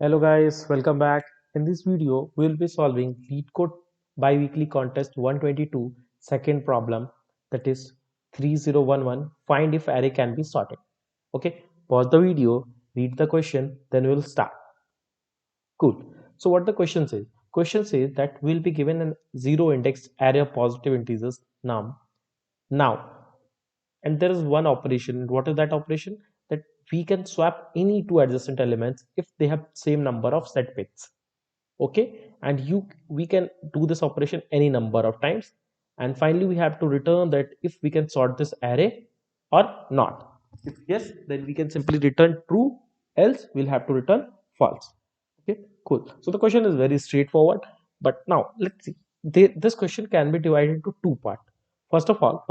Hello guys, welcome back. In this video, we'll be solving Leetcode Biweekly Contest 122 second problem, that is 3011. Find if array can be sorted. Okay, pause the video, read the question, then we'll start. Cool. So what the question says? Question says that we'll be given an zero index array of positive integers num. Now, and there is one operation. What is that operation? That we can swap any two adjacent elements if they have same number of set bits. Okay, and we can do this operation any number of times, and finally we have to return that if we can sort this array or not. If yes, then we can simply return true, else we'll have to return false. Okay, cool. So the question is very straightforward, but now let's see. This question can be divided into two parts. First of all,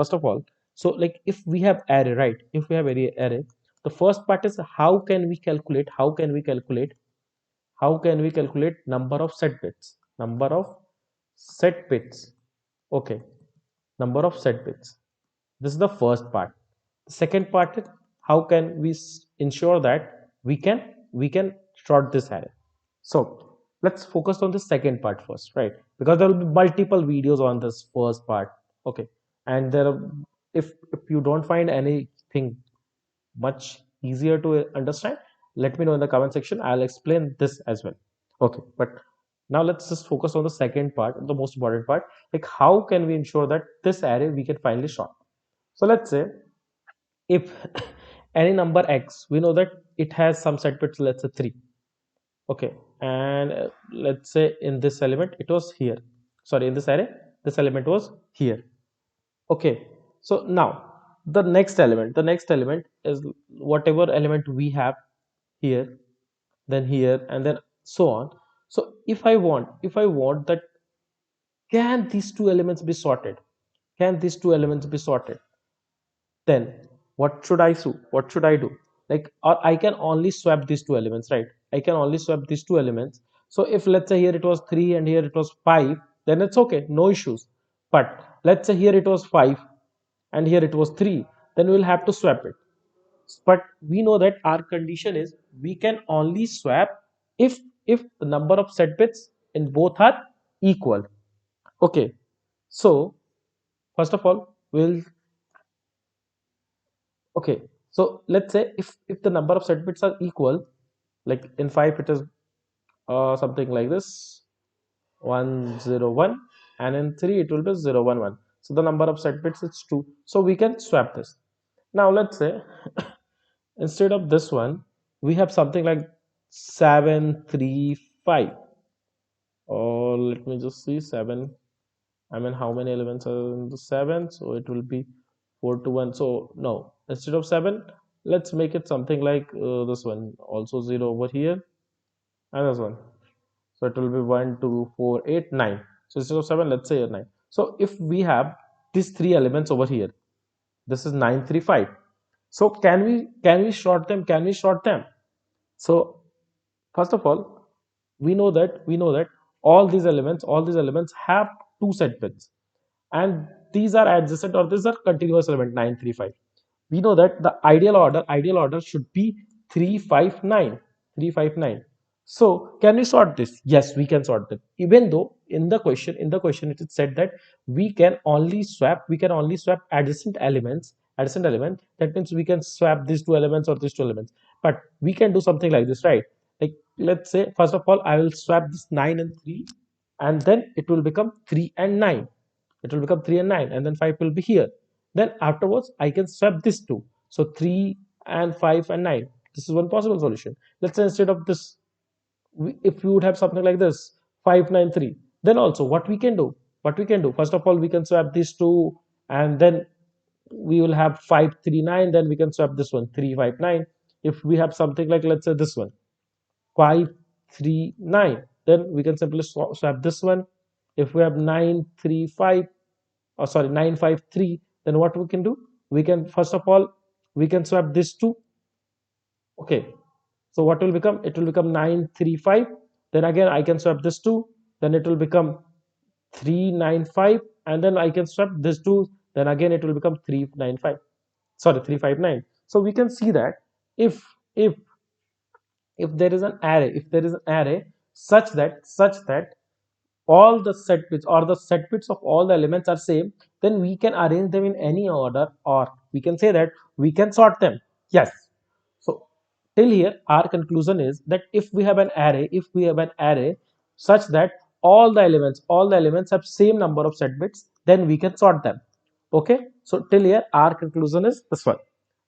so like if we have array, right? If we have array, the first part is how can we calculate number of set bits, okay, number of set bits. This is the first part. The second part is how can we ensure that we can sort this array. So let's focus on the second part first, right? Because there will be multiple videos on this first part. Okay, and there are, if you don't find anything much easier to understand, let me know in the comment section. I'll explain this as well. Okay, but now let's just focus on the second part, the most important part, like how can we ensure that this array we can finally sort. So let's say if any number x, we know that it has some set bits, let's say 3. Okay, and let's say in this element it was here, sorry, in this array this element was here. Okay, so now the next element is whatever element we have here, then here, and then so on. So if I want that, can these two elements be sorted, can these two elements be sorted, then what should I do, like, or I can only swap these two elements, right? I can only swap these two elements. So if let's say here it was 3 and here it was 5, then it's okay, no issues. But let's say here it was 5 and here it was 3, then we'll have to swap it. But we know that our condition is we can only swap if the number of set bits in both are equal. Okay, so first of all we'll, okay, so let's say if the number of set bits are equal, like in 5 it is something like this, 101, and in 3 it will be 011. So the number of set bits is 2, so we can swap this. Now let's say instead of this one we have something like 735, or let me just see, 7, I mean, how many elements are in the 7? So it will be 4 to 1. So no, instead of 7, let's make it something like this one, also 0 over here, and this one. So it will be 1, 2, 4, 8, 9. So instead of 7, let's say 9. So if we have these three elements over here, this is 935. So can we sort them? Can we sort them? So first of all, we know that all these elements have two set bits, and these are adjacent, or these are continuous element 935. We know that the ideal order should be 359, 359. So can we sort this? Yes, we can sort it, even though in the question it is said that we can only swap adjacent element. That means we can swap these two elements or these two elements, but we can do something like this, right? Like, let's say first of all I will swap this 9 and 3, and then it will become 3 and 9. It will become 3 and 9, and then 5 will be here. Then afterwards I can swap this two, so 3 and 5 and 9. This is one possible solution. Let's say instead of this, if we would have something like this, 593, then also what we can do, first of all we can swap these two, and then we will have 539, then we can swap this one, 359. If we have something like, let's say this one, 539, then we can simply swap this one. If we have 935, or sorry, 953, then what we can do, we can first of all we can swap this two. Okay, so what will become, it will become 935, then again I can swap this two, then it will become 395, and then I can swap this two, then again it will become 395, sorry, 359. So we can see that if if if there is an array, such that all the set bits or the set bits of all the elements are same, then we can arrange them in any order, or we can say that we can sort them. Yes. So till here our conclusion is that if we have an array, such that all the elements have same number of set bits, then we can sort them. Okay, so till here our conclusion is this one.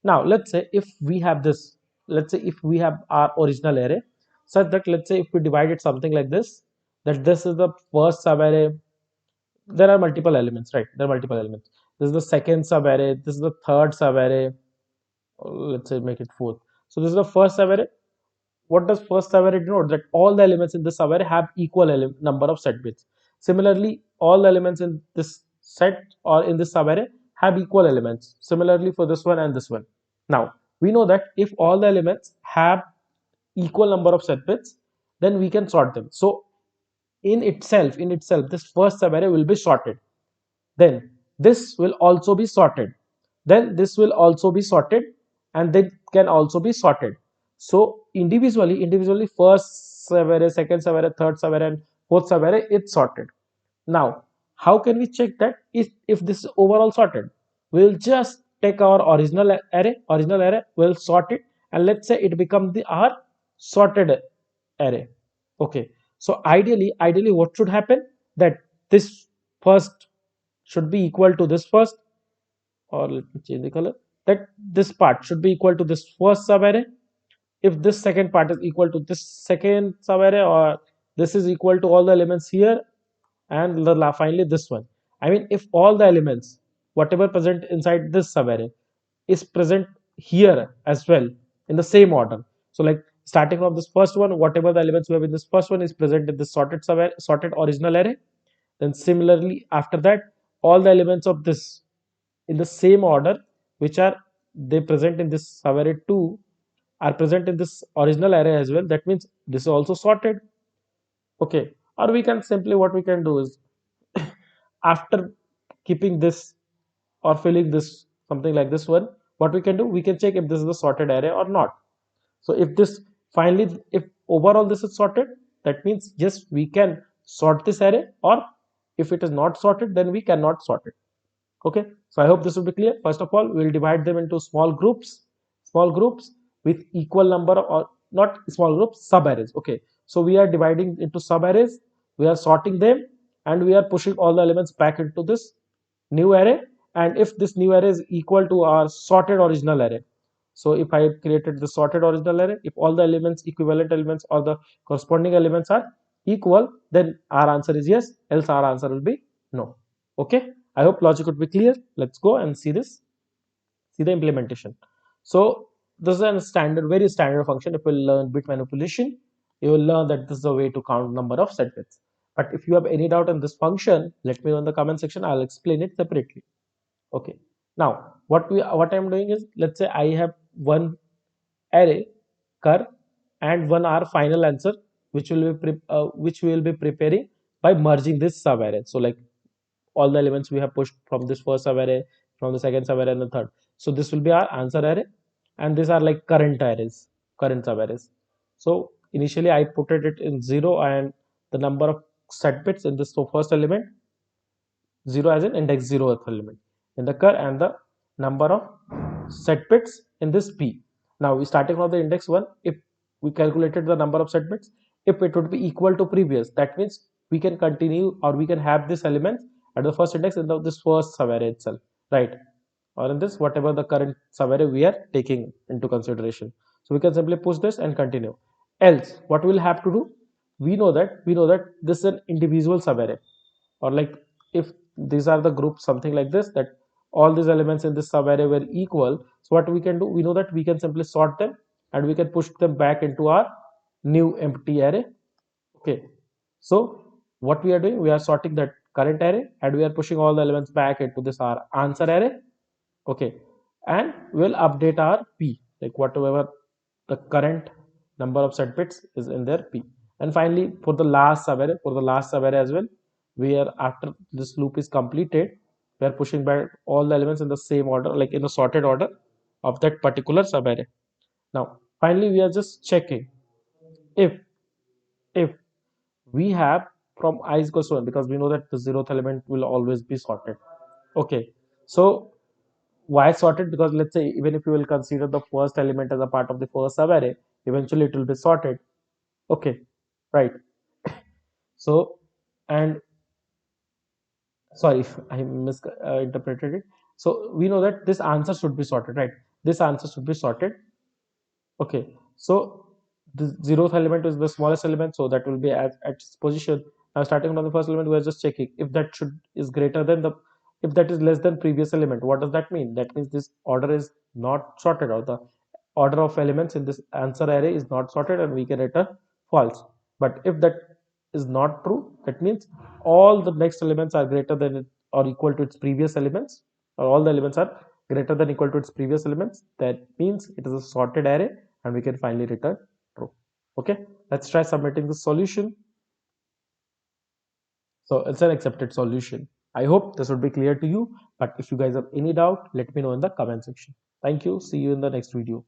Now let's say if we have this, let's say if we have our original array, such that let's say if we divide it something like this, that this is the first subarray. There are multiple elements, right? There are multiple elements. This is the second subarray, this is the third subarray, let's say make it fourth. So this is the first subarray. What does first subarray denote? That all the elements in this subarray have equal number of set bits. Similarly, all the elements in this set or in this subarray have equal elements. Similarly for this one and this one. Now we know that if all the elements have equal number of set bits, then we can sort them. So in itself this first subarray will be sorted, then this will also be sorted, then this will also be sorted, and then can also be sorted. So individually first subarray, second subarray, third subarray, and fourth subarray is sorted. Now how can we check that if this is overall sorted? We'll just take our original array, we'll sort it, and let's say it becomes the our sorted array. Okay, so ideally what should happen, that this first should be equal to this first, or let me change the color, that this part should be equal to this first subarray. If this second part is equal to this second subarray, or this is equal to all the elements here, and finally this one. I mean, if all the elements whatever present inside this subarray is present here as well in the same order, so like starting from this first one, whatever the elements we have in this first one is present in this sorted original array, then similarly after that all the elements of this in the same order which are they present in this subarray 2 are present in this original array as well. That means this is also sorted. Okay, or we can simply, what we can do is after keeping this or filling this something like this one, what we can do, we can check if this is the sorted array or not. So if this finally, if overall this is sorted, that means yes, we can sort this array, or if it is not sorted, then we cannot sort it. Okay, so I hope this will be clear. First of all, we'll divide them into small groups with equal number, or not small groups, sub arrays. Okay, so we are dividing into sub arrays, we are sorting them, and we are pushing all the elements back into this new array. And if this new array is equal to our sorted original array, so if I created the sorted original array, if all the elements, equivalent elements, or the corresponding elements are equal, then our answer is yes, else our answer will be no. Okay, I hope logic would be clear. Let's go and see this, see the implementation. So this is a standard, very standard function. If you learn bit manipulation, you will learn that this is a way to count number of set bits. But if you have any doubt on this function, let me know in the comment section. I'll explain it separately. Okay, now what I'm doing is, let's say I have one array cur and one our final answer, which we will be preparing by merging this sub array. So like all the elements we have pushed from this first sub array, from the second sub array, and the third. So this will be our answer array, and these are like current sub arrays. So initially I put it in 0, and the number of set bits in this first element 0 as an index 0th element in the cur, and the number of set bits in this p. Now we starting from the index 1, if we calculated the number of set bits, if it would be equal to previous, that means we can continue, or we can have this element at the first index in this first subarray itself, right? Or in this whatever the current subarray we are taking into consideration. So we can simply push this and continue. Else what we'll have to do, we know that this is an individual subarray, or like if these are the groups something like this, that all these elements in this subarray were equal. So what we can do, we know that we can simply sort them, and we can push them back into our new empty array. Okay, so what we are doing, we are sorting that current array, and we are pushing all the elements back into this our answer array. Okay, and we'll update our p, like whatever the current number of set bits is in their p. And finally for the last subarray as well, we are, after this loop is completed, we are pushing back all the elements in the same order, like in the sorted order of that particular subarray. Now finally we are just checking if if we have from I is equals to 1, because we know that the zeroth element will always be sorted. Okay, so why sorted? Because let's say even if you will consider the first element as a part of the first subarray, eventually it will be sorted. Okay, right. So, and sorry if I misinterpreted it. So we know that this answer should be sorted, right? This answer should be sorted. Okay, so the zeroth element is the smallest element, so that will be at its position. Now starting from the first element, we are just checking if that should is greater than the, if that is less than previous element. What does that mean? That means this order is not sorted, or the order of elements in this answer array is not sorted, and we can return false. But if that is not true, that means all the next elements are greater than it or equal to its previous elements, or all the elements are greater than equal to its previous elements. That means it is a sorted array, and we can finally return true. Okay, let's try submitting the solution. So it's an accepted solution. I hope this would be clear to you, but if you guys have any doubt, let me know in the comment section. Thank you. See you in the next video.